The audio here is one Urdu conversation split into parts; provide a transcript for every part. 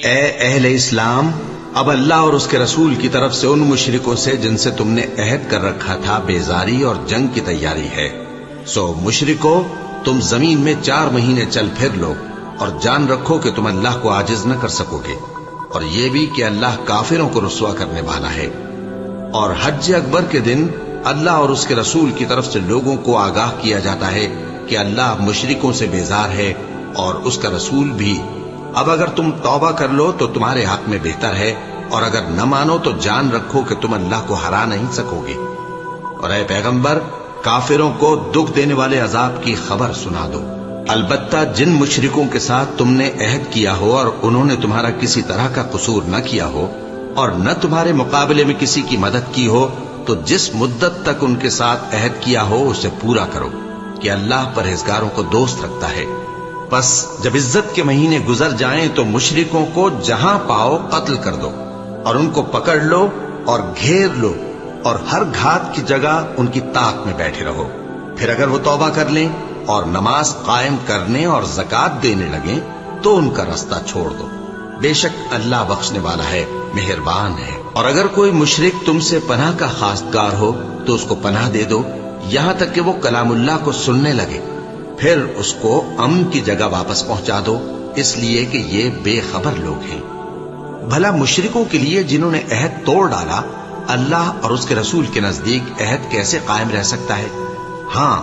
اے اہل اسلام، اب اللہ اور اس کے رسول کی طرف سے ان مشرکوں سے جن سے تم نے عہد کر رکھا تھا بیزاری اور جنگ کی تیاری ہے۔ سو مشرکو، تم زمین میں 4 مہینے چل پھر لو اور جان رکھو کہ تم اللہ کو عاجز نہ کر سکو گے، اور یہ بھی کہ اللہ کافروں کو رسوا کرنے والا ہے۔ اور حج اکبر کے دن اللہ اور اس کے رسول کی طرف سے لوگوں کو آگاہ کیا جاتا ہے کہ اللہ مشرکوں سے بیزار ہے اور اس کا رسول بھی۔ اب اگر تم توبہ کر لو تو تمہارے حق میں بہتر ہے، اور اگر نہ مانو تو جان رکھو کہ تم اللہ کو ہرا نہیں سکو گے۔ اور اے پیغمبر، کافروں کو دکھ دینے والے عذاب کی خبر سنا دو۔ البتہ جن مشرکوں کے ساتھ تم نے عہد کیا ہو اور انہوں نے تمہارا کسی طرح کا قصور نہ کیا ہو اور نہ تمہارے مقابلے میں کسی کی مدد کی ہو، تو جس مدت تک ان کے ساتھ عہد کیا ہو اسے پورا کرو، کہ اللہ پرہیزگاروں کو دوست رکھتا ہے۔ پس جب عزت کے مہینے گزر جائیں تو مشرکوں کو جہاں پاؤ قتل کر دو، اور ان کو پکڑ لو اور گھیر لو، اور ہر گھات کی جگہ ان کی طاق میں بیٹھے رہو۔ پھر اگر وہ توبہ کر لیں اور نماز قائم کرنے اور زکوٰۃ دینے لگیں تو ان کا رستہ چھوڑ دو، بے شک اللہ بخشنے والا ہے، مہربان ہے۔ اور اگر کوئی مشرک تم سے پناہ کا خواستگار ہو تو اس کو پناہ دے دو، یہاں تک کہ وہ کلام اللہ کو سننے لگے، پھر اس کو امن کی جگہ واپس پہنچا دو، اس لیے کہ یہ بے خبر لوگ ہیں۔ بھلا مشرکوں کے لیے جنہوں نے عہد توڑ ڈالا، اللہ اور اس کے رسول کے نزدیک عہد کیسے قائم رہ سکتا ہے؟ ہاں،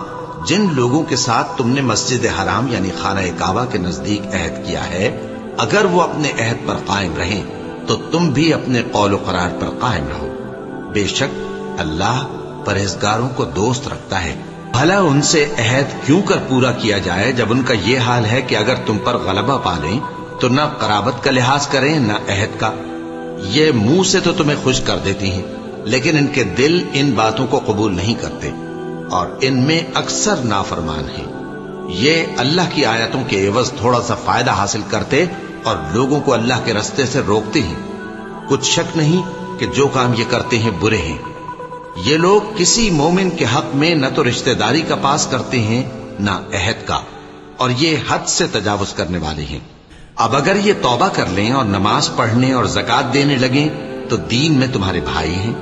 جن لوگوں کے ساتھ تم نے مسجد حرام یعنی خانہ کعبہ کے نزدیک عہد کیا ہے، اگر وہ اپنے عہد پر قائم رہیں تو تم بھی اپنے قول و قرار پر قائم رہو، بے شک اللہ پرہیزگاروں کو دوست رکھتا ہے۔ بھلا ان سے عہد کیوں کر پورا کیا جائے جب ان کا یہ حال ہے کہ اگر تم پر غلبہ پا لیں تو نہ قرابت کا لحاظ کریں نہ عہد کا۔ یہ منہ سے تو تمہیں خوش کر دیتی ہیں، لیکن ان کے دل ان باتوں کو قبول نہیں کرتے، اور ان میں اکثر نافرمان ہیں۔ یہ اللہ کی آیتوں کے عوض تھوڑا سا فائدہ حاصل کرتے اور لوگوں کو اللہ کے رستے سے روکتے ہیں۔ کچھ شک نہیں کہ جو کام یہ کرتے ہیں برے ہیں۔ یہ لوگ کسی مومن کے حق میں نہ تو رشتہ داری کا پاس کرتے ہیں نہ عہد کا، اور یہ حد سے تجاوز کرنے والے ہیں۔ اب اگر یہ توبہ کر لیں اور نماز پڑھنے اور زکوٰۃ دینے لگیں تو دین میں تمہارے بھائی ہیں،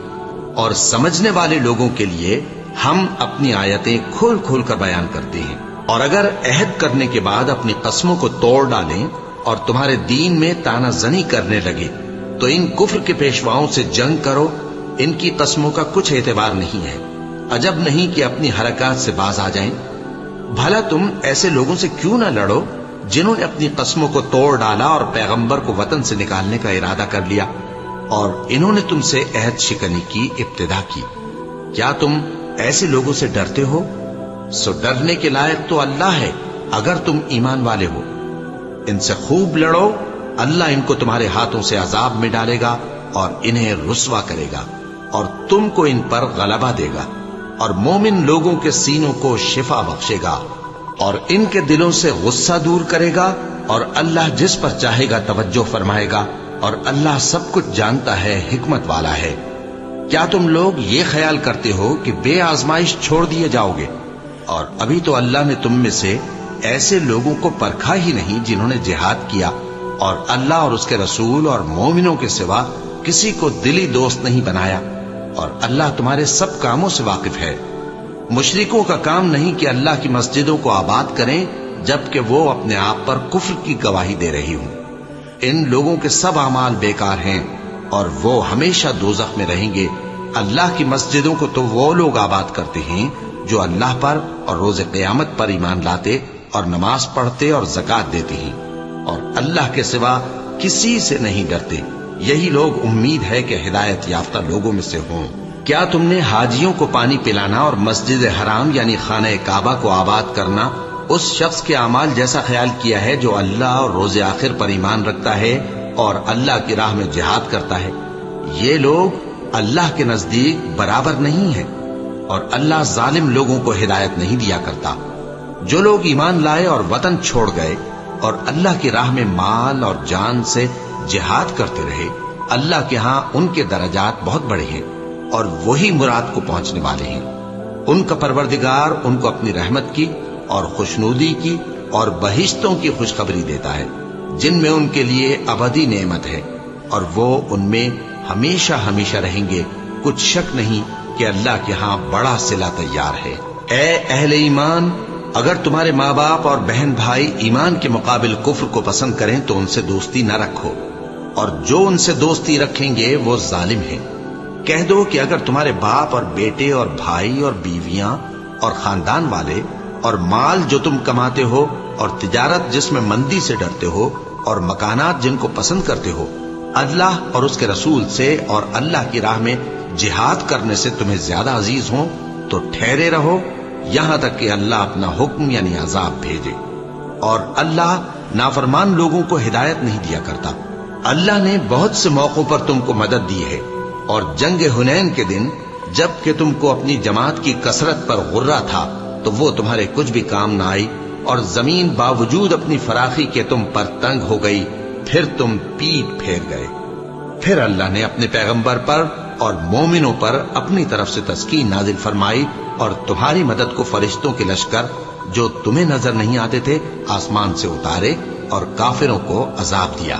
اور سمجھنے والے لوگوں کے لیے ہم اپنی آیتیں کھول کھول کر بیان کرتے ہیں۔ اور اگر عہد کرنے کے بعد اپنی قسموں کو توڑ ڈالیں اور تمہارے دین میں طعنہ زنی کرنے لگے تو ان کفر کے پیشواؤں سے جنگ کرو، ان کی قسموں کا کچھ اعتبار نہیں ہے، عجب نہیں کہ اپنی حرکات سے باز آ جائیں۔ بھلا تم ایسے لوگوں سے کیوں نہ لڑو جنہوں نے اپنی قسموں کو توڑ ڈالا اور پیغمبر کو وطن سے نکالنے کا ارادہ کر لیا، اور انہوں نے تم سے عہد شکنی کی ابتدا کی۔ کیا تم ایسے لوگوں سے ڈرتے ہو؟ سو ڈرنے کے لائق تو اللہ ہے اگر تم ایمان والے ہو۔ ان سے خوب لڑو، اللہ ان کو تمہارے ہاتھوں سے عذاب میں ڈالے گا اور انہیں رسوا کرے گا، اور تم کو ان پر غلبہ دے گا، اور مومن لوگوں کے سینوں کو شفا بخشے گا، اور ان کے دلوں سے غصہ دور کرے گا، اور اللہ جس پر چاہے گا توجہ فرمائے گا، اور اللہ سب کچھ جانتا ہے، حکمت والا ہے۔ کیا تم لوگ یہ خیال کرتے ہو کہ بے آزمائش چھوڑ دیے جاؤ گے؟ اور ابھی تو اللہ نے تم میں سے ایسے لوگوں کو پرکھا ہی نہیں جنہوں نے جہاد کیا، اور اللہ اور اس کے رسول اور مومنوں کے سوا کسی کو دلی دوست نہیں بنایا، اور اللہ تمہارے سب کاموں سے واقف ہے۔ مشرکوں کا کام نہیں کہ اللہ کی مسجدوں کو آباد کریں جبکہ وہ اپنے آپ پر کفر کی گواہی دے رہی ہوں۔ ان لوگوں کے سب اعمال بیکار ہیں اور وہ ہمیشہ دوزخ میں رہیں گے۔ اللہ کی مسجدوں کو تو وہ لوگ آباد کرتے ہیں جو اللہ پر اور روز قیامت پر ایمان لاتے اور نماز پڑھتے اور زکوٰۃ دیتے ہیں، اور اللہ کے سوا کسی سے نہیں ڈرتے۔ یہی لوگ امید ہے کہ ہدایت یافتہ لوگوں میں سے ہوں۔ کیا تم نے حاجیوں کو پانی پلانا اور مسجد حرام یعنی خانہ کعبہ کو آباد کرنا اس شخص کے اعمال جیسا خیال کیا ہے جو اللہ اور روز آخر پر ایمان رکھتا ہے اور اللہ کی راہ میں جہاد کرتا ہے؟ یہ لوگ اللہ کے نزدیک برابر نہیں ہیں، اور اللہ ظالم لوگوں کو ہدایت نہیں دیا کرتا۔ جو لوگ ایمان لائے اور وطن چھوڑ گئے اور اللہ کی راہ میں مال اور جان سے جہاد کرتے رہے، اللہ کے ہاں ان کے درجات بہت بڑے ہیں، اور وہی مراد کو پہنچنے والے ہیں۔ ان کا پروردگار ان کو اپنی رحمت کی اور خوشنودی کی اور بہشتوں کی خوشخبری دیتا ہے۔ جن میں ان کے لیے ابدی نعمت ہے اور وہ ان میں ہمیشہ ہمیشہ رہیں گے. کچھ شک نہیں کہ اللہ کے ہاں بڑا صلہ تیار ہے. اے اہل ایمان، اگر تمہارے ماں باپ اور بہن بھائی ایمان کے مقابل کفر کو پسند کریں تو ان سے دوستی نہ رکھو، اور جو ان سے دوستی رکھیں گے وہ ظالم ہیں. کہہ دو کہ اگر تمہارے باپ اور بیٹے اور بھائی اور بیویاں اور خاندان والے اور مال جو تم کماتے ہو اور تجارت جس میں مندی سے ڈرتے ہو اور مکانات جن کو پسند کرتے ہو اللہ اور اس کے رسول سے اور اللہ کی راہ میں جہاد کرنے سے تمہیں زیادہ عزیز ہوں تو ٹھہرے رہو یہاں تک کہ اللہ اپنا حکم یعنی عذاب بھیجے. اور اللہ نافرمان لوگوں کو ہدایت نہیں دیا کرتا. اللہ نے بہت سے موقعوں پر تم کو مدد دی ہے، اور جنگ حنین کے دن جب کہ تم کو اپنی جماعت کی کثرت پر غرہ تھا تو وہ تمہارے کچھ بھی کام نہ آئی، اور زمین باوجود اپنی فراخی کے تم پر تنگ ہو گئی، پھر تم پیٹ پھیر گئے. پھر اللہ نے اپنے پیغمبر پر اور مومنوں پر اپنی طرف سے تسکین نازل فرمائی، اور تمہاری مدد کو فرشتوں کے لشکر جو تمہیں نظر نہیں آتے تھے آسمان سے اتارے، اور کافروں کو عذاب دیا.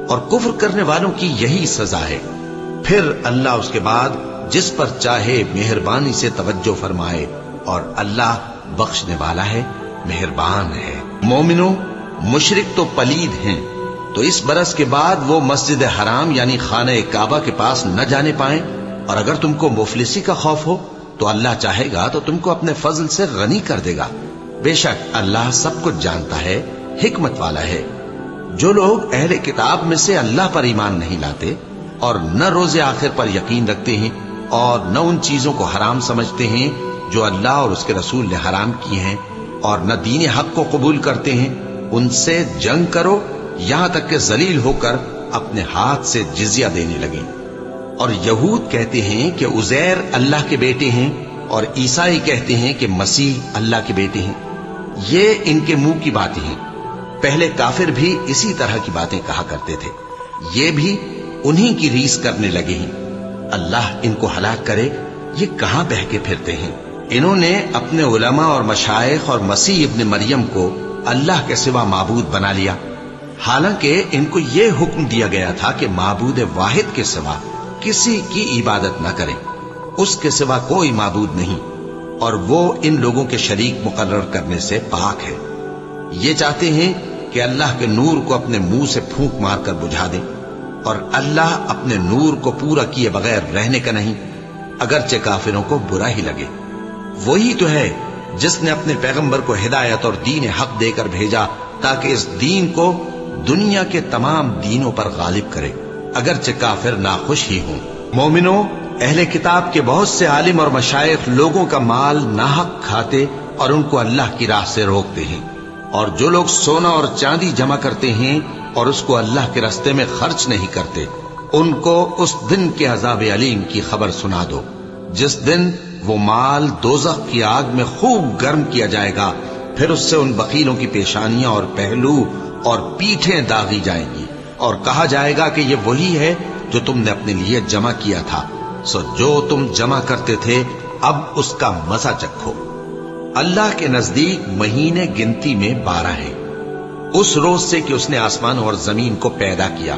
اور کفر کرنے والوں کی یہی سزا ہے. پھر اللہ اس کے بعد جس پر چاہے مہربانی سے توجہ فرمائے، اور اللہ بخشنے والا ہے، مہربان ہے. مومنوں، مشرک تو پلید ہیں، تو اس برس کے بعد وہ مسجد حرام یعنی خانہ کعبہ کے پاس نہ جانے پائیں. اور اگر تم کو مفلسی کا خوف ہو تو اللہ چاہے گا تو تم کو اپنے فضل سے غنی کر دے گا. بے شک اللہ سب کچھ جانتا ہے، حکمت والا ہے. جو لوگ اہل کتاب میں سے اللہ پر ایمان نہیں لاتے اور نہ روز آخر پر یقین رکھتے ہیں اور نہ ان چیزوں کو حرام سمجھتے ہیں جو اللہ اور اس کے رسول نے حرام کی ہیں، اور نہ دین حق کو قبول کرتے ہیں، ان سے جنگ کرو یہاں تک کہ ذلیل ہو کر اپنے ہاتھ سے جزیہ دینے لگیں. اور یہود کہتے ہیں کہ عزیر اللہ کے بیٹے ہیں، اور عیسائی کہتے ہیں کہ مسیح اللہ کے بیٹے ہیں. یہ ان کے منہ کی باتیں ہیں. پہلے کافر بھی اسی طرح کی باتیں کہا کرتے تھے، یہ بھی انہی کی ریس کرنے لگے ہیں. اللہ ان کو ہلاک کرے، یہ کہاں بہہ کے پھرتے ہیں. انہوں نے اپنے علماء اور مشائخ اور مسیح ابن مریم کو اللہ کے سوا معبود بنا لیا، حالانکہ ان کو یہ حکم دیا گیا تھا کہ معبود واحد کے سوا کسی کی عبادت نہ کریں، اس کے سوا کوئی معبود نہیں، اور وہ ان لوگوں کے شریک مقرر کرنے سے پاک ہے. یہ چاہتے ہیں کہ اللہ کے نور کو اپنے منہ سے پھونک مار کر بجھا دیں، اور اللہ اپنے نور کو پورا کیے بغیر رہنے کا نہیں، اگرچہ کافروں کو برا ہی لگے. وہی تو ہے جس نے اپنے پیغمبر کو ہدایت اور دین حق دے کر بھیجا تاکہ اس دین کو دنیا کے تمام دینوں پر غالب کرے، اگرچہ کافر ناخوش ہی ہوں. مومنوں، اہل کتاب کے بہت سے عالم اور مشائخ لوگوں کا مال ناحق کھاتے اور ان کو اللہ کی راہ سے روکتے ہیں. اور جو لوگ سونا اور چاندی جمع کرتے ہیں اور اس کو اللہ کے راستے میں خرچ نہیں کرتے، ان کو اس دن کے عذاب علیم کی خبر سنا دو، جس دن وہ مال دوزخ کی آگ میں خوب گرم کیا جائے گا، پھر اس سے ان بخیلوں کی پیشانیاں اور پہلو اور پیٹھیں داغی جائیں گی، اور کہا جائے گا کہ یہ وہی ہے جو تم نے اپنے لیے جمع کیا تھا، سو جو تم جمع کرتے تھے اب اس کا مزہ چکھو. اللہ کے نزدیک مہینے گنتی میں 12 ہیں، اس روز سے کہ اس نے آسمان اور زمین کو پیدا کیا.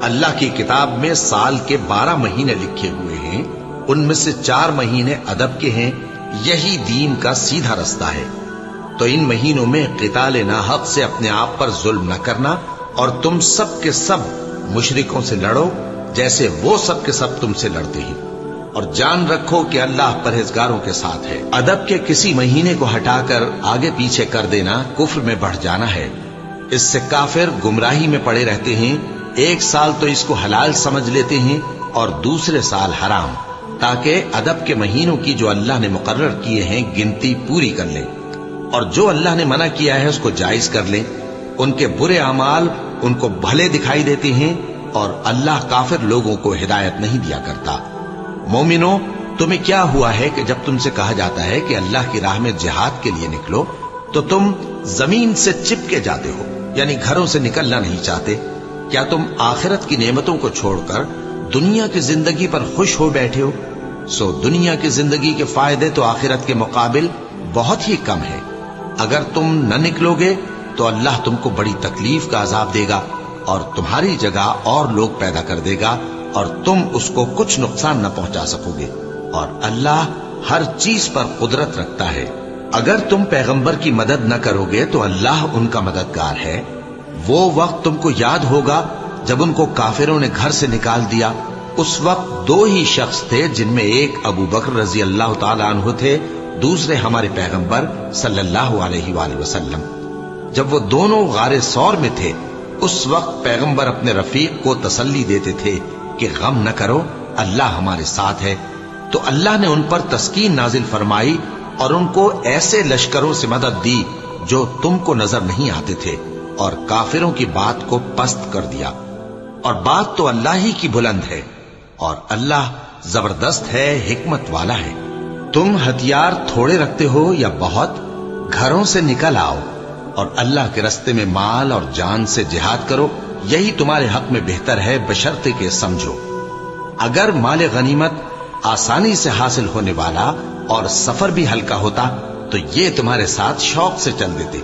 اللہ کی کتاب میں سال کے 12 مہینے لکھے ہوئے ہیں، ان میں سے 4 مہینے ادب کے ہیں. یہی دین کا سیدھا رستہ ہے. تو ان مہینوں میں قتال ناحق سے اپنے آپ پر ظلم نہ کرنا، اور تم سب کے سب مشرکوں سے لڑو جیسے وہ سب کے سب تم سے لڑتے ہیں، اور جان رکھو کہ اللہ پرہیزگاروں کے ساتھ ہے. ادب کے کسی مہینے کو ہٹا کر آگے پیچھے کر دینا کفر میں بڑھ جانا ہے. اس سے کافر گمراہی میں پڑے رہتے ہیں. ایک سال تو اس کو حلال سمجھ لیتے ہیں اور دوسرے سال حرام، تاکہ ادب کے مہینوں کی جو اللہ نے مقرر کیے ہیں گنتی پوری کر لیں، اور جو اللہ نے منع کیا ہے اس کو جائز کر لیں. ان کے برے اعمال ان کو بھلے دکھائی دیتے ہیں، اور اللہ کافر لوگوں کو ہدایت نہیں دیا کرتا. مومنوں، تمہیں کیا ہوا ہے کہ جب تم سے کہا جاتا ہے کہ اللہ کی راہ میں جہاد کے لیے نکلو تو تم زمین سے چپکے جاتے ہو، یعنی گھروں سے نکلنا نہیں چاہتے؟ کیا تم آخرت کی نعمتوں کو چھوڑ کر دنیا کی زندگی پر خوش ہو بیٹھے ہو؟ سو دنیا کی زندگی کے فائدے تو آخرت کے مقابل بہت ہی کم ہے. اگر تم نہ نکلو گے تو اللہ تم کو بڑی تکلیف کا عذاب دے گا اور تمہاری جگہ اور لوگ پیدا کر دے گا اور تم اس کو کچھ نقصان نہ پہنچا سکو گے، اور اللہ ہر چیز پر قدرت رکھتا ہے۔ اگر تم پیغمبر کی مدد نہ کرو گے تو اللہ ان کا مددگار ہے۔ وہ وقت تم کو یاد ہوگا جب ان کو کافروں نے گھر سے نکال دیا۔ اس وقت دو ہی شخص تھے، جن میں ایک ابو بکر رضی اللہ تعالی عنہ تھے، دوسرے ہمارے پیغمبر صلی اللہ علیہ وآلہ وسلم۔ جب وہ دونوں غار ثور میں تھے، اس وقت پیغمبر اپنے رفیق کو تسلی دیتے تھے کہ غم نہ کرو، اللہ ہمارے ساتھ ہے۔ تو اللہ نے ان پر تسکین نازل فرمائی اور ان کو ایسے لشکروں سے مدد دی جو تم کو نظر نہیں آتے تھے، اور کافروں کی بات کو پست کر دیا۔ اور بات تو اللہ ہی کی بلند ہے، اور اللہ زبردست ہے، حکمت والا ہے۔ تم ہتھیار تھوڑے رکھتے ہو یا بہت، گھروں سے نکل آؤ اور اللہ کے رستے میں مال اور جان سے جہاد کرو، یہی تمہارے حق میں بہتر ہے، بشرطے کہ سمجھو۔ اگر مال غنیمت آسانی سے حاصل ہونے والا اور سفر بھی ہلکا ہوتا تو یہ تمہارے ساتھ شوق سے چل دیتے،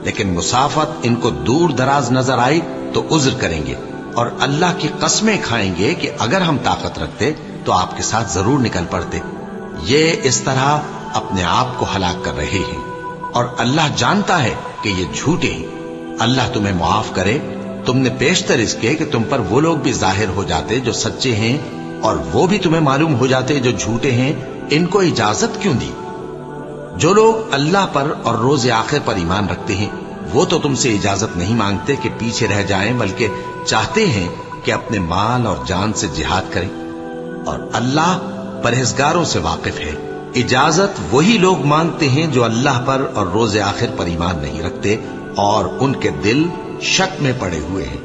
لیکن مسافت ان کو دور دراز نظر آئی تو عذر کریں گے، اور اللہ کی قسمیں کھائیں گے کہ اگر ہم طاقت رکھتے تو آپ کے ساتھ ضرور نکل پڑتے۔ یہ اس طرح اپنے آپ کو ہلاک کر رہے ہیں، اور اللہ جانتا ہے کہ یہ جھوٹے ہیں۔ اللہ تمہیں معاف کرے۔ تم نے پیشتر اس کے کہ تم پر وہ لوگ بھی ظاہر ہو جاتے جو سچے ہیں، اور وہ بھی تمہیں معلوم ہو جاتے جو جھوٹے ہیں۔ ان کو اجازت کیوں دی؟ جو لوگ اللہ پر اور روز آخر پر ایمان رکھتے ہیں وہ تو تم سے اجازت نہیں مانگتے کہ پیچھے رہ جائیں، بلکہ چاہتے ہیں کہ اپنے مال اور جان سے جہاد کریں، اور اللہ پرہیزگاروں سے واقف ہے۔ اجازت وہی لوگ مانگتے ہیں جو اللہ پر اور روز آخر پر ایمان نہیں رکھتے اور ان کے دل شک میں پڑے ہوئے ہیں،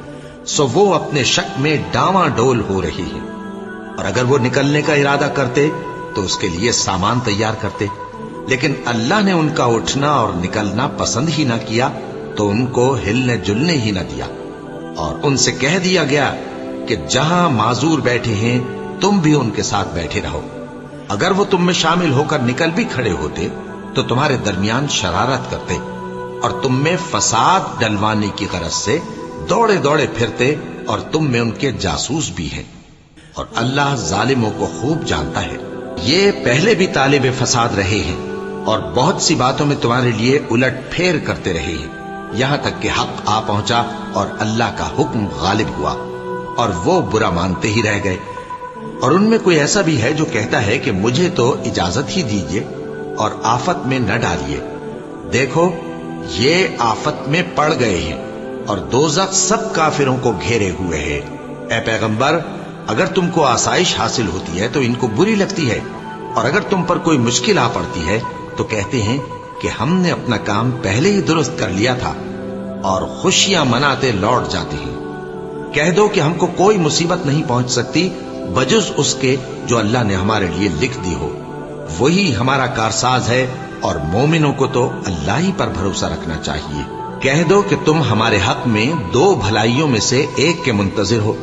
سو وہ اپنے شک میں ڈاواں ڈول ہو رہی ہیں۔ اور اگر وہ نکلنے کا ارادہ کرتے تو اس کے لیے سامان تیار کرتے، لیکن اللہ نے ان کا اٹھنا اور نکلنا پسند ہی نہ کیا تو ان کو ہلنے جلنے ہی نہ دیا، اور ان سے کہہ دیا گیا کہ جہاں معذور بیٹھے ہیں تم بھی ان کے ساتھ بیٹھے رہو۔ اگر وہ تم میں شامل ہو کر نکل بھی کھڑے ہوتے تو تمہارے درمیان شرارت کرتے اور تم میں فساد ڈلوانے کی غرض سے دوڑے دوڑے پھرتے، اور تم میں ان کے جاسوس بھی ہیں، اور اللہ ظالموں کو خوب جانتا ہے۔ یہ پہلے بھی طالب فساد رہے ہیں اور بہت سی باتوں میں تمہارے لیے الٹ پھیر کرتے رہے ہیں، یہاں تک کہ حق آ پہنچا اور اللہ کا حکم غالب ہوا، اور وہ برا مانتے ہی رہ گئے۔ اور ان میں کوئی ایسا بھی ہے جو کہتا ہے کہ مجھے تو اجازت ہی دیجیے اور آفت میں نہ ڈالیے۔ دیکھو یہ آفت میں پڑ گئے ہیں اور دوزخ سب کافروں کو گھیرے ہوئے ہے۔ اے پیغمبر، اگر تم کو آسائش حاصل ہوتی ہے تو ان کو بری لگتی ہے، اور اگر تم پر کوئی مشکل آ پڑتی ہے تو کہتے ہیں کہ ہم نے اپنا کام پہلے ہی درست کر لیا تھا، اور خوشیاں مناتے لوٹ جاتے ہیں۔ کہہ دو کہ ہم کو کوئی مصیبت نہیں پہنچ سکتی بجز اس کے جو اللہ نے ہمارے لیے لکھ دی ہو، وہی ہمارا کارساز ہے، اور مومنوں کو تو اللہ ہی پر بھروسہ رکھنا چاہیے۔ کہہ دو کہ تم ہمارے حق میں دو بھلائیوں میں سے ایک کے منتظر ہو،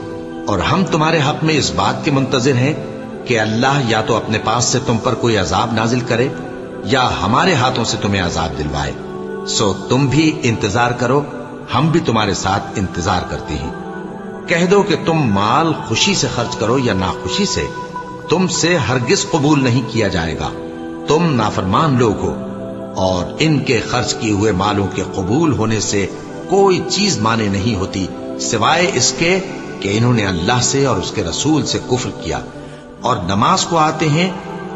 اور ہم تمہارے حق میں اس بات کے منتظر ہیں کہ اللہ یا تو اپنے پاس سے تم پر کوئی عذاب نازل کرے یا ہمارے ہاتھوں سے تمہیں عذاب دلوائے، سو تم بھی انتظار کرو، ہم بھی تمہارے ساتھ انتظار کرتے ہیں۔ کہہ دو کہ تم مال خوشی سے خرچ کرو یا ناخوشی سے، تم سے ہرگز قبول نہیں کیا جائے گا، تم نافرمان لوگ ہو، اور ان کے خرچ کیے ہوئے مالوں کے قبول ہونے سے کوئی چیز مانے نہیں ہوتی سوائے اس کے کہ انہوں نے اللہ سے اور اس کے رسول سے کفر کیا، اور نماز کو آتے ہیں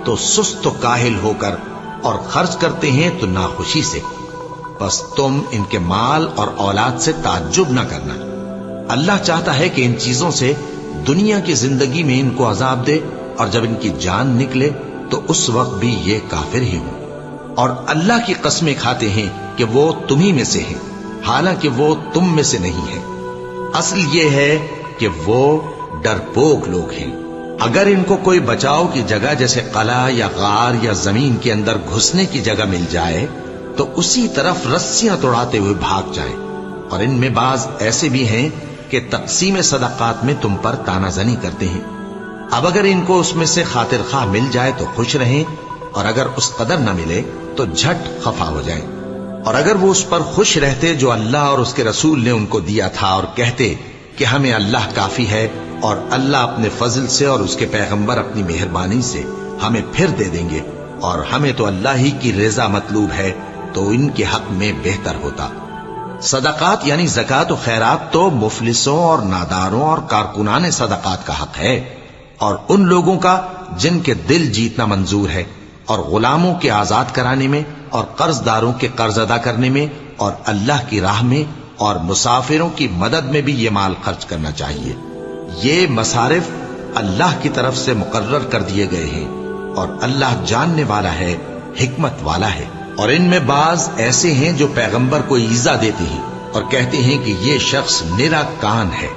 تو سست و کاہل ہو کر، اور خرچ کرتے ہیں تو ناخوشی سے۔ بس تم ان کے مال اور اولاد سے تعجب نہ کرنا، اللہ چاہتا ہے کہ ان چیزوں سے دنیا کی زندگی میں ان کو عذاب دے، اور جب ان کی جان نکلے تو اس وقت بھی یہ کافر ہی ہوں، اور اللہ کی قسمیں کھاتے ہیں کہ وہ تمہیں میں سے ہیں، حالانکہ وہ تم میں سے نہیں ہیں۔ اصل یہ ہے کہ وہ ڈرپوک لوگ ہیں۔ اگر ان کو کوئی بچاؤ کی جگہ جیسے قلعہ یا غار یا زمین کے اندر گھسنے کی جگہ مل جائے تو اسی طرف رسیاں توڑاتے ہوئے بھاگ جائیں، اور ان میں بعض ایسے بھی ہیں کہ تقسیم صدقات میں تم پر تانا زنی کرتے ہیں۔ اب اگر ان کو اس میں سے خاطر خواہ مل جائے تو خوش رہیں، اور اگر اس قدر نہ ملے تو جھٹ خفا ہو جائیں۔ اور اگر وہ اس پر خوش رہتے جو اللہ اور اس کے رسول نے ان کو دیا تھا اور کہتے کہ ہمیں اللہ کافی ہے اور اللہ اپنے فضل سے اور اس کے پیغمبر اپنی مہربانی سے ہمیں پھر دے دیں گے اور ہمیں تو اللہ ہی کی رضا مطلوب ہے، تو ان کے حق میں بہتر ہوتا۔ صدقات یعنی زکوٰۃ و خیرات تو مفلسوں اور ناداروں اور کارکنان صدقات کا حق ہے، اور ان لوگوں کا جن کے دل جیتنا منظور ہے، اور غلاموں کے آزاد کرانے میں، اور قرض داروں کے قرض ادا کرنے میں، اور اللہ کی راہ میں اور مسافروں کی مدد میں بھی یہ مال خرچ کرنا چاہیے۔ یہ مصارف اللہ کی طرف سے مقرر کر دیے گئے ہیں، اور اللہ جاننے والا ہے، حکمت والا ہے۔ اور ان میں بعض ایسے ہیں جو پیغمبر کو ایذا دیتے ہیں اور کہتے ہیں کہ یہ شخص نرا کان ہے۔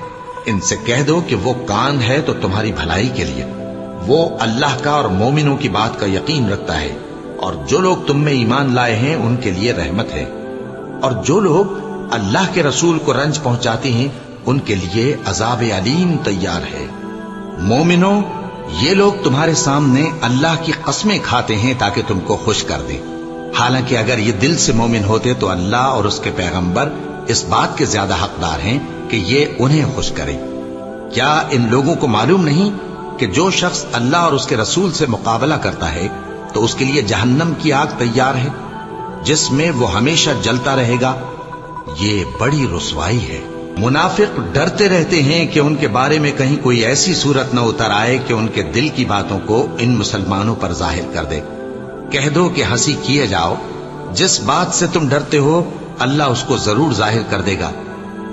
ان سے کہہ دو کہ وہ کان ہے تو تمہاری بھلائی کے لیے، وہ اللہ کا اور مومنوں کی بات کا یقین رکھتا ہے، اور جو لوگ تم میں ایمان لائے ہیں ان کے لیے رحمت ہے، اور جو لوگ اللہ کے رسول کو رنج پہنچاتے ہیں ان کے لیے عذاب علیم تیار ہے۔ مومنوں، یہ لوگ تمہارے سامنے اللہ کی قسمیں کھاتے ہیں تاکہ تم کو خوش کر دیں، حالانکہ اگر یہ دل سے مومن ہوتے تو اللہ اور اس کے پیغمبر اس بات کے زیادہ حقدار ہیں کہ یہ انہیں خوش کریں۔ کیا ان لوگوں کو معلوم نہیں کہ جو شخص اللہ اور اس کے رسول سے مقابلہ کرتا ہے تو اس کے لیے جہنم کی آگ تیار ہے جس میں وہ ہمیشہ جلتا رہے گا؟ یہ بڑی رسوائی ہے۔ منافق ڈرتے رہتے ہیں کہ ان کے بارے میں کہیں کوئی ایسی صورت نہ اتر آئے کہ ان کے دل کی باتوں کو ان مسلمانوں پر ظاہر کر دے۔ کہہ دو کہ ہنسی کیے جاؤ، جس بات سے تم ڈرتے ہو اللہ اس کو ضرور ظاہر کر دے گا،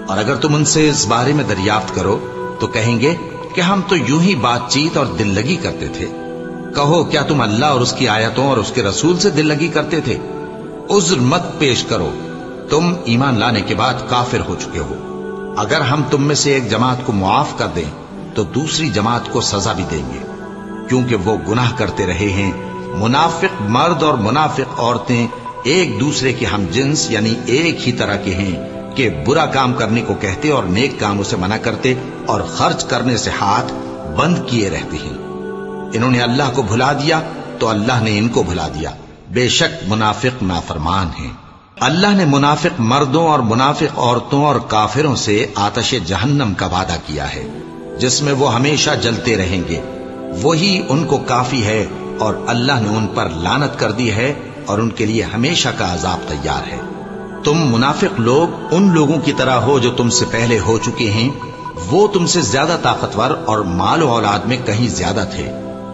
اور اگر تم ان سے اس بارے میں دریافت کرو تو کہیں گے کہ ہم تو یوں ہی بات چیت اور دل لگی کرتے تھے۔ کہو کیا تم اللہ اور اس کی آیتوں اور اس کے رسول سے دل لگی کرتے تھے؟ عذر مت پیش کرو، تم ایمان لانے کے بعد کافر ہو چکے ہو۔ اگر ہم تم میں سے ایک جماعت کو معاف کر دیں تو دوسری جماعت کو سزا بھی دیں گے، کیونکہ وہ گناہ کرتے رہے ہیں۔ منافق مرد اور منافق عورتیں ایک دوسرے کے ہم جنس یعنی ایک ہی طرح کے ہیں کہ برا کام کرنے کو کہتے اور نیک کاموں سے منع کرتے اور خرچ کرنے سے ہاتھ بند کیے رہتے ہیں۔ انہوں نے اللہ کو بھلا دیا تو اللہ نے ان کو بھلا دیا، بے شک منافق نافرمان ہیں۔ اللہ نے منافق مردوں اور منافق عورتوں اور کافروں سے آتش جہنم کا وعدہ کیا ہے جس میں وہ ہمیشہ جلتے رہیں گے، وہی ان کو کافی ہے، اور اللہ نے ان پر لعنت کر دی ہے اور ان کے لیے ہمیشہ کا عذاب تیار ہے۔ تم منافق لوگ ان لوگوں کی طرح ہو جو تم سے پہلے ہو چکے ہیں، وہ تم سے زیادہ طاقتور اور مال و اولاد میں کہیں زیادہ تھے،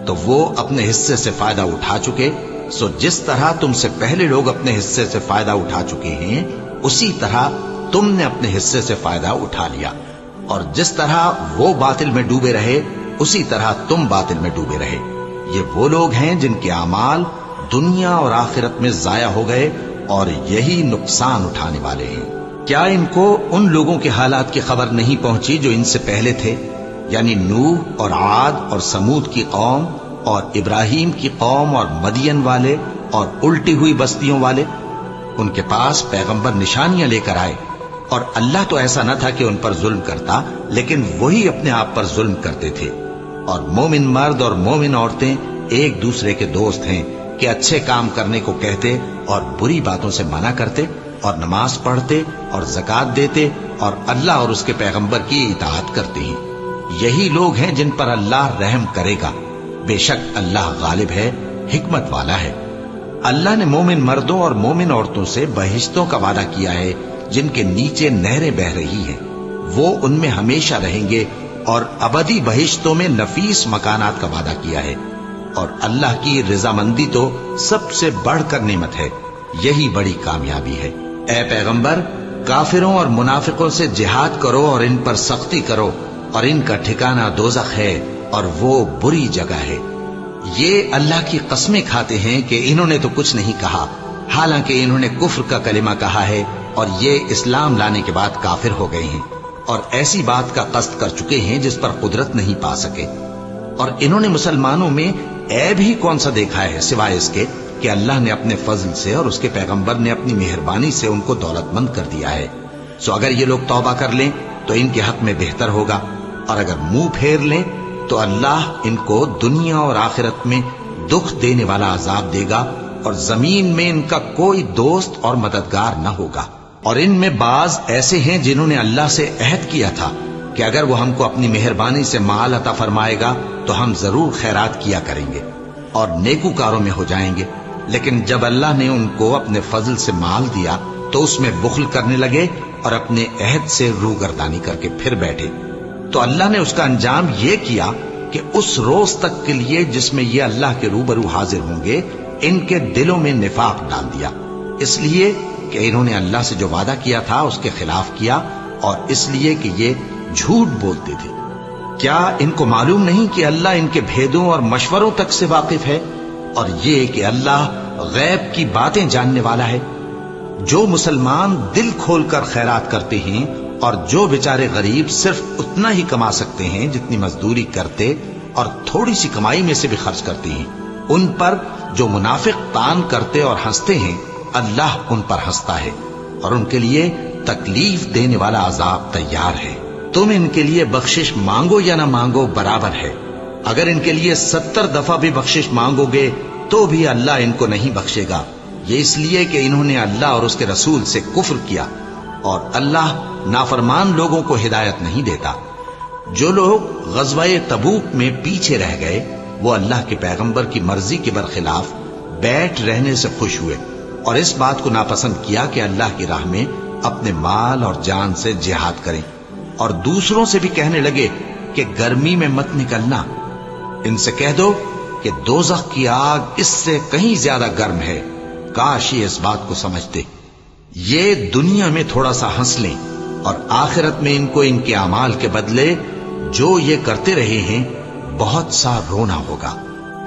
تو وہ اپنے حصے سے فائدہ اٹھا چکے، سو جس طرح تم سے پہلے لوگ اپنے حصے سے فائدہ اٹھا چکے ہیں اسی طرح تم نے اپنے حصے سے فائدہ اٹھا لیا، اور جس طرح وہ باطل میں ڈوبے رہے اسی طرح تم باطل میں ڈوبے رہے۔ یہ وہ لوگ ہیں جن کے اعمال دنیا اور آخرت میں ضائع ہو گئے اور یہی نقصان اٹھانے والے ہیں۔ کیا ان کو ان لوگوں کے حالات کی خبر نہیں پہنچی جو ان سے پہلے تھے، یعنی نوح اور عاد اور سمود کی قوم اور ابراہیم کی قوم اور مدین والے اور الٹی ہوئی بستیوں والے؟ ان کے پاس پیغمبر نشانیاں لے کر آئے، اور اللہ تو ایسا نہ تھا کہ ان پر ظلم کرتا، لیکن وہی اپنے آپ پر ظلم کرتے تھے۔ اور مومن مرد اور مومن عورتیں ایک دوسرے کے دوست ہیں کہ اچھے کام کرنے کو کہتے اور بری باتوں سے منع کرتے، اور نماز پڑھتے اور زکوٰۃ دیتے اور اللہ اور اس کے پیغمبر کی اطاعت کرتے ہیں۔ یہی لوگ ہیں جن پر اللہ رحم کرے گا، بے شک اللہ غالب ہے، حکمت والا ہے۔ اللہ نے مومن مردوں اور مومن عورتوں سے بہشتوں کا وعدہ کیا ہے جن کے نیچے نہریں بہ رہی ہیں، وہ ان میں ہمیشہ رہیں گے، اور ابدی بہشتوں میں نفیس مکانات کا وعدہ کیا ہے، اور اللہ کی رضامندی تو سب سے بڑھ کر نعمت ہے، یہی بڑی کامیابی ہے۔ اے پیغمبر، کافروں اور منافقوں سے جہاد کرو اور ان پر سختی کرو، اور ان کا ٹھکانہ دوزخ ہے اور وہ بری جگہ ہے۔ یہ اللہ کی قسمیں کھاتے ہیں کہ انہوں نے تو کچھ نہیں کہا، حالانکہ انہوں نے کفر کا کلمہ کہا ہے اور یہ اسلام لانے کے بعد کافر ہو گئے ہیں، اور ایسی بات کا قصد کر چکے ہیں جس پر قدرت نہیں پا سکے۔ اور انہوں نے مسلمانوں میں عیب ہی کون سا دیکھا ہے سوائے اس کے کہ اللہ نے اپنے فضل سے اور اس کے پیغمبر نے اپنی مہربانی سے ان کو دولت مند کر دیا ہے۔ سو اگر یہ لوگ توبہ کر لیں تو ان کے حق میں بہتر ہوگا، اور اگر منہ پھیر لیں تو اللہ ان کو دنیا اور آخرت میں دکھ دینے والا عذاب دے گا، اور زمین میں ان کا کوئی دوست اور مددگار نہ ہوگا۔ اور ان میں بعض ایسے ہیں جنہوں نے اللہ سے عہد کیا تھا کہ اگر وہ ہم کو اپنی مہربانی سے مال عطا فرمائے گا تو ہم ضرور خیرات کیا کریں گے اور نیکوکاروں میں ہو جائیں گے، لیکن جب اللہ نے ان کو اپنے فضل سے مال دیا تو اس میں بخل کرنے لگے اور اپنے عہد سے روگردانی کر کے پھر بیٹھے۔ تو اللہ نے اس کا انجام یہ کیا کہ اس روز تک کے لیے جس میں یہ اللہ کے روبرو حاضر ہوں گے ان کے دلوں میں نفاق ڈال دیا، اس لیے کہ انہوں نے اللہ سے جو وعدہ کیا تھا اس کے خلاف کیا، اور اس لیے کہ یہ جھوٹ بولتے تھے۔ کیا ان کو معلوم نہیں کہ اللہ ان کے بھیدوں اور مشوروں تک سے واقف ہے، اور یہ کہ اللہ غیب کی باتیں جاننے والا ہے؟ جو مسلمان دل کھول کر خیرات کرتے ہیں اور جو بیچارے غریب صرف اتنا ہی کما سکتے ہیں جتنی مزدوری کرتے اور تھوڑی سی کمائی میں سے بھی خرچ کرتے ہیں، ان پر جو منافق تان کرتے اور ہنستے ہیں اللہ ان پر ہنستا ہے اور ان کے لیے تکلیف دینے والا عذاب تیار ہے۔ تم ان کے لیے بخشش مانگو یا نہ مانگو برابر ہے، اگر ان کے لیے 70 دفعہ بھی بخشش مانگو گے تو بھی اللہ ان کو نہیں بخشے گا، یہ اس لیے کہ انہوں نے اللہ اور اس کے رسول سے کفر کیا، اور اللہ نافرمان لوگوں کو ہدایت نہیں دیتا۔ جو لوگ غزوہ تبوک میں پیچھے رہ گئے وہ اللہ کے پیغمبر کی مرضی کے برخلاف بیٹھ رہنے سے خوش ہوئے اور اس بات کو ناپسند کیا کہ اللہ کی راہ میں اپنے مال اور جان سے جہاد کریں، اور دوسروں سے بھی کہنے لگے کہ گرمی میں مت نکلنا، ان سے کہہ دو کہ دوزخ کی آگ اس سے کہیں زیادہ گرم ہے، کاش یہ اس بات کو سمجھتے۔ یہ دنیا میں تھوڑا سا ہنس لیں اور آخرت میں ان کو ان کے اعمال کے بدلے جو یہ کرتے رہے ہیں بہت سا رونا ہوگا۔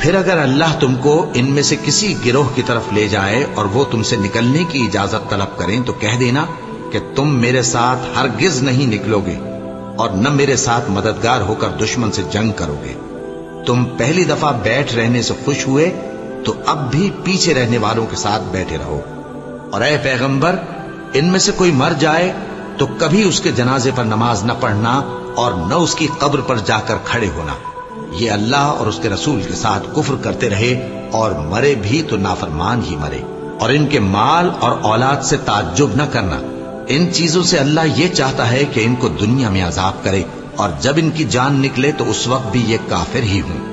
پھر اگر اللہ تم کو ان میں سے کسی گروہ کی طرف لے جائے اور وہ تم سے نکلنے کی اجازت طلب کریں تو کہہ دینا کہ تم میرے ساتھ ہرگز نہیں نکلو گے اور نہ میرے ساتھ مددگار ہو کر دشمن سے جنگ کرو گے۔ تم پہلی دفعہ بیٹھ رہنے سے خوش ہوئے تو اب بھی پیچھے رہنے والوں کے ساتھ بیٹھے رہو، اور اے پیغمبر ان میں سے کوئی مر جائے تو کبھی اس کے جنازے پر نماز نہ پڑھنا اور نہ اس کی قبر پر جا کر کھڑے ہونا، یہ اللہ اور اس کے رسول کے ساتھ کفر کرتے رہے اور مرے بھی تو نافرمان ہی مرے۔ اور ان کے مال اور اولاد سے تعجب نہ کرنا، ان چیزوں سے اللہ یہ چاہتا ہے کہ ان کو دنیا میں عذاب کرے اور جب ان کی جان نکلے تو اس وقت بھی یہ کافر ہی ہوں۔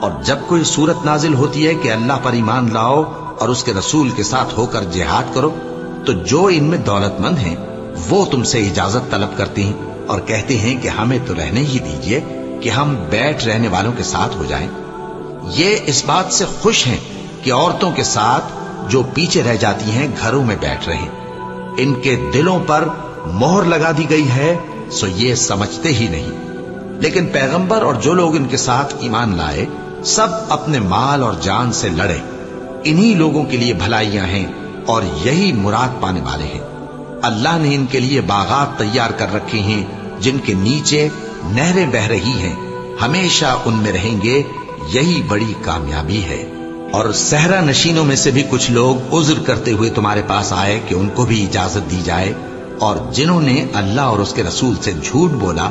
اور جب کوئی صورت نازل ہوتی ہے کہ اللہ پر ایمان لاؤ اور اس کے رسول کے ساتھ ہو کر جہاد کرو تو جو ان میں دولت مند ہیں وہ تم سے اجازت طلب کرتے ہیں اور کہتے ہیں کہ ہمیں تو رہنے ہی دیجئے کہ ہم بیٹھ رہنے والوں کے ساتھ ہو جائیں۔ یہ اس بات سے خوش ہیں کہ عورتوں کے ساتھ جو پیچھے رہ جاتی ہیں گھروں میں بیٹھ رہے، ان کے دلوں پر مہر لگا دی گئی ہے سو یہ سمجھتے ہی نہیں۔ لیکن پیغمبر اور جو لوگ ان کے ساتھ ایمان لائے سب اپنے مال اور جان سے لڑے، انہی لوگوں کے لیے بھلائیاں ہیں اور یہی مراد پانے والے ہیں۔ اللہ نے ان کے لیے باغات تیار کر رکھے ہیں جن کے نیچے نہریں بہ رہی ہیں، ہمیشہ ان میں رہیں گے، یہی بڑی کامیابی ہے۔ اور صحرا نشینوں میں سے بھی کچھ لوگ عذر کرتے ہوئے تمہارے پاس آئے کہ ان کو بھی اجازت دی جائے، اور جنہوں نے اللہ اور اس کے رسول سے جھوٹ بولا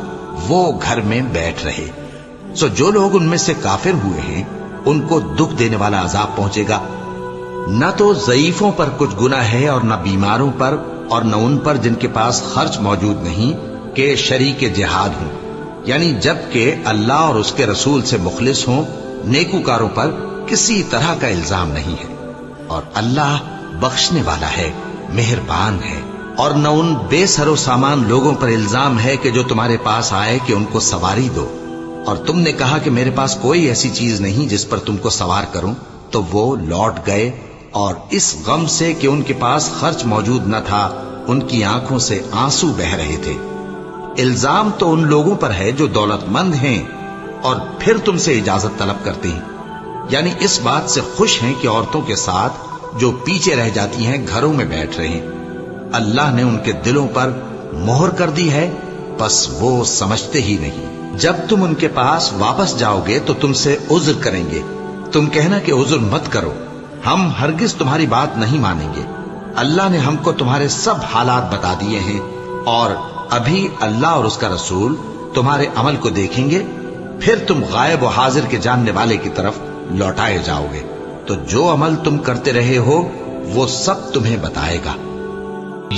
وہ گھر میں بیٹھ رہے۔ سو جو لوگ ان میں سے کافر ہوئے ہیں ان کو دکھ دینے والا عذاب پہنچے گا، نہ تو ضعیفوں پر کچھ گناہ ہے اور نہ بیماروں پر اور نہ ان پر جن کے پاس خرچ موجود نہیں کہ شریک جہاد ہوں، یعنی جب کہ اللہ اور اس کے رسول سے مخلص ہوں، نیکوکاروں پر کسی طرح کا الزام نہیں ہے، اور اللہ بخشنے والا ہے، مہربان ہے۔ اور نہ ان بے سر و سامان لوگوں پر الزام ہے کہ جو تمہارے پاس آئے کہ ان کو سواری دو، اور تم نے کہا کہ میرے پاس کوئی ایسی چیز نہیں جس پر تم کو سوار کروں، تو وہ لوٹ گئے، اور اس غم سے کہ ان کے پاس خرچ موجود نہ تھا ان کی آنکھوں سے آنسو بہ رہے تھے۔ الزام تو ان لوگوں پر ہے جو دولت مند ہیں اور پھر تم سے اجازت طلب کرتے ہیں، یعنی اس بات سے خوش ہیں کہ عورتوں کے ساتھ جو پیچھے رہ جاتی ہیں گھروں میں بیٹھ رہے ہیں۔ اللہ نے ان کے دلوں پر مہر کر دی ہے، بس وہ سمجھتے ہی نہیں۔ جب تم ان کے پاس واپس جاؤ گے تو تم سے عذر کریں گے، تم کہنا کہ عذر مت کرو، ہم ہرگز تمہاری بات نہیں مانیں گے۔ اللہ نے ہم کو تمہارے سب حالات بتا دیے ہیں، اور ابھی اللہ اور اس کا رسول تمہارے عمل کو دیکھیں گے، پھر تم غائب و حاضر کے جاننے والے کی طرف لوٹائے جاؤ گے۔ تو جو عمل تم کرتے رہے ہو وہ سب تمہیں بتائے گا۔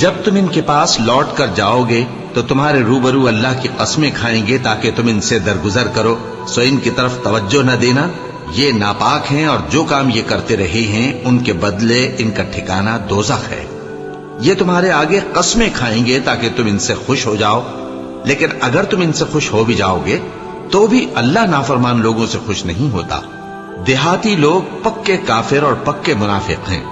جب تم ان کے پاس لوٹ کر جاؤ گے تو تمہارے روبرو اللہ کی قسمیں کھائیں گے تاکہ تم ان سے درگزر کرو، سو ان کی طرف توجہ نہ دینا، یہ ناپاک ہیں اور جو کام یہ کرتے رہے ہیں ان کے بدلے ان کا ٹھکانہ دوزخ ہے۔ یہ تمہارے آگے قسمیں کھائیں گے تاکہ تم ان سے خوش ہو جاؤ، لیکن اگر تم ان سے خوش ہو بھی جاؤ گے تو بھی اللہ نافرمان لوگوں سے خوش نہیں ہوتا۔ دیہاتی لوگ پکے کافر اور پکے منافق ہیں،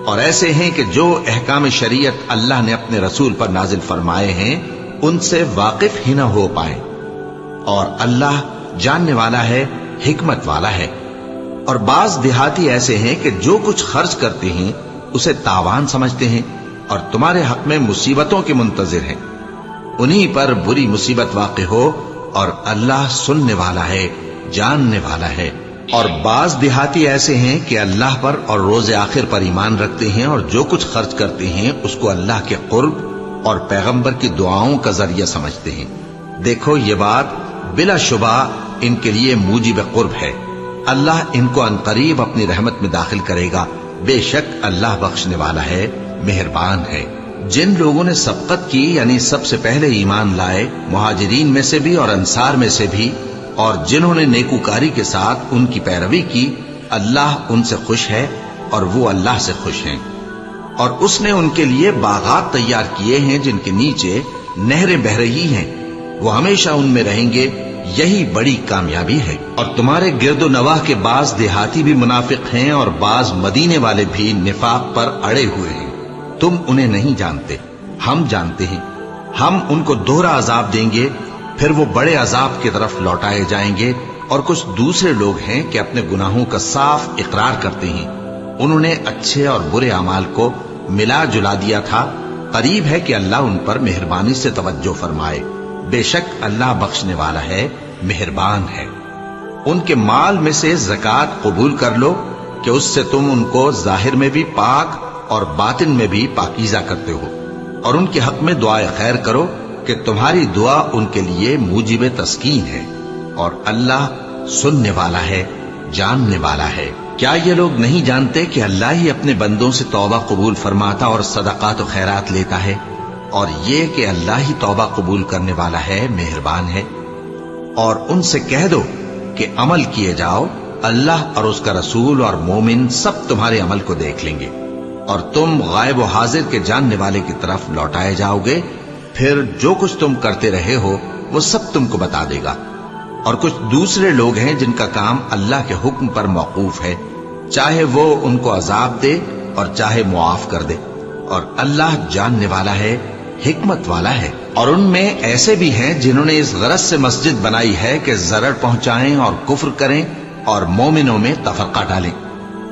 اور ایسے ہیں کہ جو احکام شریعت اللہ نے اپنے رسول پر نازل فرمائے ہیں ان سے واقف ہی نہ ہو پائیں، اور اللہ جاننے والا ہے، حکمت والا ہے۔ اور بعض دیہاتی ایسے ہیں کہ جو کچھ خرچ کرتے ہیں اسے تاوان سمجھتے ہیں اور تمہارے حق میں مصیبتوں کے منتظر ہیں، انہی پر بری مصیبت واقع ہو، اور اللہ سننے والا ہے، جاننے والا ہے۔ اور بعض دیہاتی ایسے ہیں کہ اللہ پر اور روز آخر پر ایمان رکھتے ہیں اور جو کچھ خرچ کرتے ہیں اس کو اللہ کے قرب اور پیغمبر کی دعاؤں کا ذریعہ سمجھتے ہیں۔ دیکھو یہ بات بلا شبہ ان کے لیے موجب قرب ہے، اللہ ان کو عنقریب اپنی رحمت میں داخل کرے گا، بے شک اللہ بخشنے والا ہے، مہربان ہے۔ جن لوگوں نے سبقت کی یعنی سب سے پہلے ایمان لائے، مہاجرین میں سے بھی اور انصار میں سے بھی، اور جنہوں نے نیکوکاری کے ساتھ ان کی پیروی کی، اللہ ان سے خوش ہے اور وہ اللہ سے خوش ہیں۔ اور اس نے ان کے لیے باغات تیار کیے ہیں جن کے نیچے نہریں بہہ رہی ہیں، وہ ہمیشہ ان میں رہیں گے، یہی بڑی کامیابی ہے۔ اور تمہارے گرد و نواح کے بعض دیہاتی بھی منافق ہیں اور بعض مدینے والے بھی نفاق پر اڑے ہوئے ہیں، تم انہیں نہیں جانتے، ہم جانتے ہیں۔ ہم ان کو دوہرا عذاب دیں گے، پھر وہ بڑے عذاب کی طرف لوٹائے جائیں گے۔ اور کچھ دوسرے لوگ ہیں کہ اپنے گناہوں کا صاف اقرار کرتے ہیں، انہوں نے اچھے اور برے اعمال کو ملا جلا دیا تھا، قریب ہے کہ اللہ ان پر مہربانی سے توجہ فرمائے، بے شک اللہ بخشنے والا ہے، مہربان ہے۔ ان کے مال میں سے زکوٰۃ قبول کر لو کہ اس سے تم ان کو ظاہر میں بھی پاک اور باطن میں بھی پاکیزہ کرتے ہو، اور ان کے حق میں دعائے خیر کرو کہ تمہاری دعا ان کے لیے موجب تسکین ہے، اور اللہ سننے والا ہے، جاننے والا ہے۔ کیا یہ لوگ نہیں جانتے کہ اللہ ہی اپنے بندوں سے توبہ قبول فرماتا اور صدقات و خیرات لیتا ہے، اور یہ کہ اللہ ہی توبہ قبول کرنے والا ہے، مہربان ہے۔ اور ان سے کہہ دو کہ عمل کیے جاؤ، اللہ اور اس کا رسول اور مومن سب تمہارے عمل کو دیکھ لیں گے، اور تم غائب و حاضر کے جاننے والے کی طرف لوٹائے جاؤ گے، پھر جو کچھ تم کرتے رہے ہو وہ سب تم کو بتا دے گا۔ اور کچھ دوسرے لوگ ہیں جن کا کام اللہ کے حکم پر موقوف ہے، چاہے وہ ان کو عذاب دے اور چاہے معاف کر دے، اور اللہ جاننے والا ہے، حکمت والا ہے۔ اور ان میں ایسے بھی ہیں جنہوں نے اس غرض سے مسجد بنائی ہے کہ ضرر پہنچائیں اور کفر کریں اور مومنوں میں تفرقہ ڈالیں۔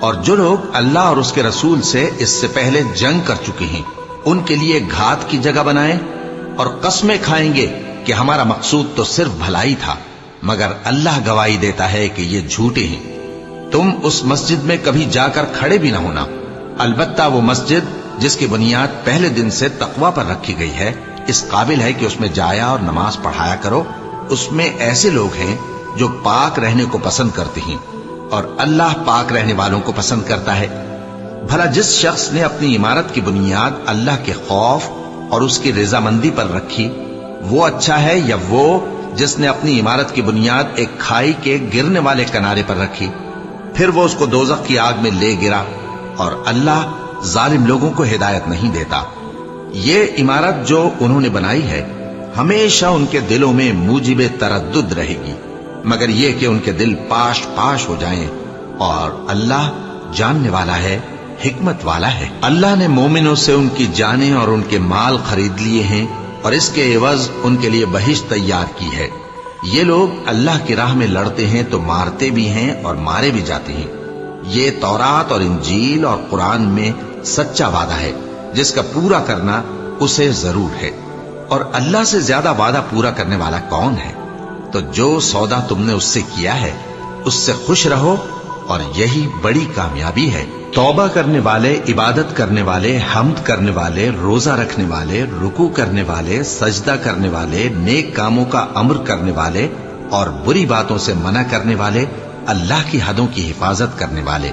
اور جو لوگ اللہ اور اس کے رسول سے اس سے پہلے جنگ کر چکے ہیں ان کے لیے گھات کی جگہ بنائیں، اور قسمیں کھائیں گے کہ ہمارا مقصود تو صرف بھلائی تھا، مگر اللہ گواہی دیتا ہے کہ یہ جھوٹے ہیں۔ تم اس مسجد میں کبھی جا کر کھڑے بھی نہ ہونا، البتہ وہ مسجد جس کی بنیاد پہلے دن سے تقوی پر رکھی گئی ہے اس قابل ہے کہ اس میں جایا اور نماز پڑھایا کرو۔ اس میں ایسے لوگ ہیں جو پاک رہنے کو پسند کرتے ہیں، اور اللہ پاک رہنے والوں کو پسند کرتا ہے۔ بھلا جس شخص نے اپنی عمارت کی بنیاد اللہ کے خوف اور اس کی رضامندی پر رکھی، وہ اچھا ہے یا وہ جس نے اپنی عمارت کی بنیاد ایک کھائی کے گرنے والے کنارے پر رکھی، پھر وہ اس کو دوزخ کی آگ میں لے گرا، اور اللہ ظالم لوگوں کو ہدایت نہیں دیتا۔ یہ عمارت جو انہوں نے بنائی ہے ہمیشہ ان کے دلوں میں موجب تردد رہے گی، مگر یہ کہ ان کے دل پاش پاش ہو جائیں، اور اللہ جاننے والا ہے، حکمت والا ہے۔ اللہ نے مومنوں سے ان کی جانیں اور ان کے مال خرید لیے ہیں، اور اس کے عوض ان کے لیے بہشت تیار کی ہے۔ یہ لوگ اللہ کی راہ میں لڑتے ہیں تو مارتے بھی ہیں اور مارے بھی جاتے ہیں۔ یہ تورات اور انجیل اور قرآن میں سچا وعدہ ہے جس کا پورا کرنا اسے ضرور ہے، اور اللہ سے زیادہ وعدہ پورا کرنے والا کون ہے؟ تو جو سودا تم نے اس سے کیا ہے اس سے خوش رہو، اور یہی بڑی کامیابی ہے۔ توبہ کرنے والے، عبادت کرنے والے، حمد کرنے والے، روزہ رکھنے والے، رکوع کرنے والے، سجدہ کرنے والے، نیک کاموں کا امر کرنے والے اور بری باتوں سے منع کرنے والے، اللہ کی حدوں کی حفاظت کرنے والے،